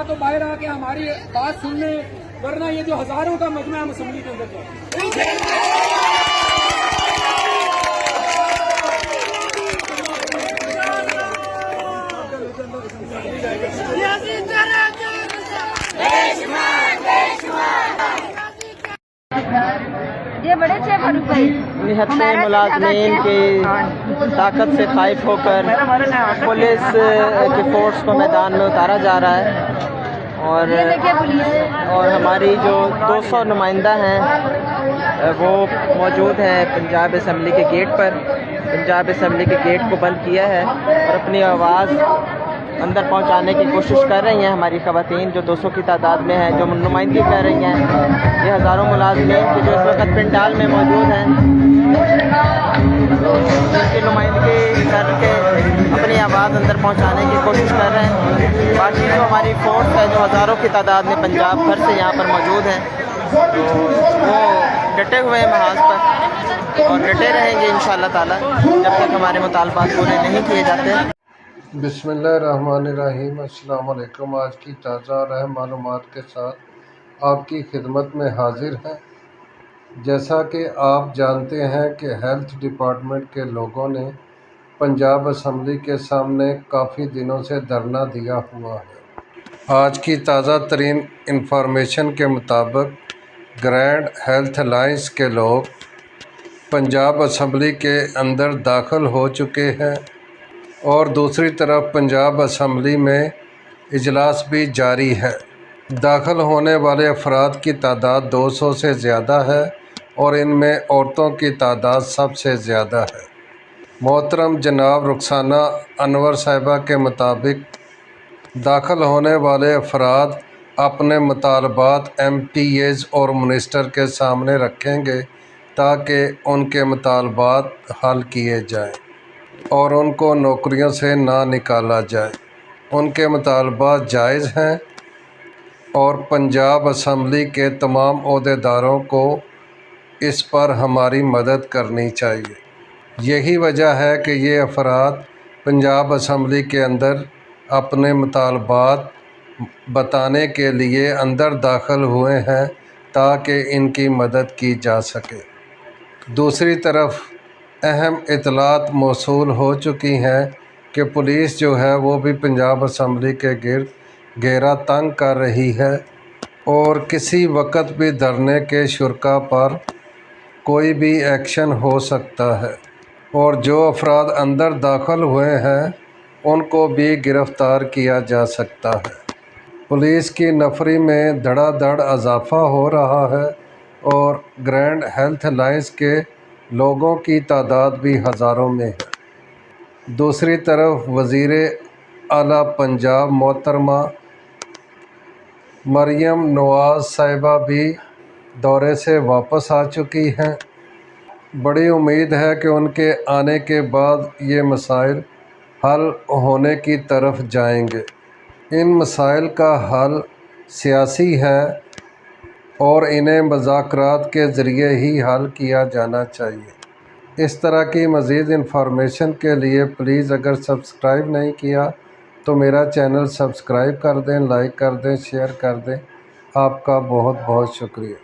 या तो बाहर आके हमारी बात सुन लें, वरना ये जो हजारों का मजमा हम असेंबली के अंदर ये बड़े अच्छे फारूक भाई निहत्ते मुलाजमीन की ताकत से खाइफ होकर पुलिस की फोर्स को मैदान में उतारा जा रहा है और हमारी जो 200 नुमाइंदा हैं वो मौजूद हैं पंजाब असम्बली के गेट पर। पंजाब असम्बली के गेट को बंद किया है और अपनी आवाज़ अंदर पहुंचाने की कोशिश कर रही हैं हमारी ख़वातीन जो 200 की तादाद में हैं, जो नुमाइंदगी कर रही हैं। ये हज़ारों मुलाज़मीन की जो इस वक्त पंडाल में मौजूद हैं, उनकी नुमाइंदगी करके अपनी आवाज़ अंदर पहुंचाने की कोशिश कर रहे हैं। बाकी जो हमारी फोर्स है जो हज़ारों की तादाद में पंजाब भर से यहाँ पर मौजूद हैं, तो वो डटे हुए हैं महाज पर और डटे रहेंगे इंशाअल्लाह ताला जब तक हमारे मुतालबात पूरे नहीं किए जाते। बिस्मिल्लाहिर्रहमानिर्रहीम। अस्सलाम वालेकुम। आज की ताज़ा और अहम मालूमात के साथ आपकी खिदमत में हाजिर हैं। जैसा कि आप जानते हैं कि हेल्थ डिपार्टमेंट के लोगों ने पंजाब असम्बली के सामने काफ़ी दिनों से धरना दिया हुआ है। आज की ताज़ा तरीन इंफॉर्मेशन के मुताबिक ग्रैंड हेल्थ अलायंस के लोग पंजाब असम्बली के अंदर दाखिल हो चुके हैं और दूसरी तरफ पंजाब असम्बली में इजलास भी जारी है। दाखिल होने वाले अफराद की तादाद 200 से ज़्यादा है और इनमें औरतों की तादाद सबसे ज़्यादा है। मोहतरम जनाब रुखसाना अनवर साहिबा के मुताबिक दाखिल होने वाले अफराद अपने मुतालबात MPAs और मिनिस्टर के सामने रखेंगे ताकि उनके मुतालबात हल किए जाएँ और उनको नौकरियों से ना निकाला जाए। उनके मुतालबात जायज़ हैं और पंजाब असम्बली के तमाम ओहदेदारों को इस पर हमारी मदद करनी चाहिए। यही वजह है कि ये अफराद पंजाब असम्बली के अंदर अपने मुतालबात बताने के लिए अंदर दाखिल हुए हैं ताकि इनकी मदद की जा सके। दूसरी तरफ अहम इतलात मौसूल हो चुकी हैं कि पुलिस जो है वो भी पंजाब असम्बली के गिर्द घेरा तंग कर रही है और किसी वक्त भी धरने के शुरा पर कोई भी एक्शन हो सकता है और जो अफराद अंदर दाखिल हुए हैं उनको भी गिरफ़्तार किया जा सकता है। पुलिस की नफरी में धड़ाधड़ इजाफ़ा हो रहा है और ग्रैंड हेल्थ अलायंस के लोगों की तादाद भी हज़ारों में है। दूसरी तरफ वज़ीर आला पंजाब मोहतरमा मरियम नवाज़ साहिबा भी दौरे से वापस आ चुकी हैं। बड़ी उम्मीद है कि उनके आने के बाद ये मसाइल हल होने की तरफ जाएंगे। इन मसाइल का हल सियासी है और इन्हें मुज़ाकरात के ज़रिए ही हल किया जाना चाहिए। इस तरह की मज़ीद इन्फॉर्मेशन के लिए प्लीज़ अगर सब्सक्राइब नहीं किया तो मेरा चैनल सब्सक्राइब कर दें, लाइक कर दें, शेयर कर दें। आपका बहुत बहुत शुक्रिया।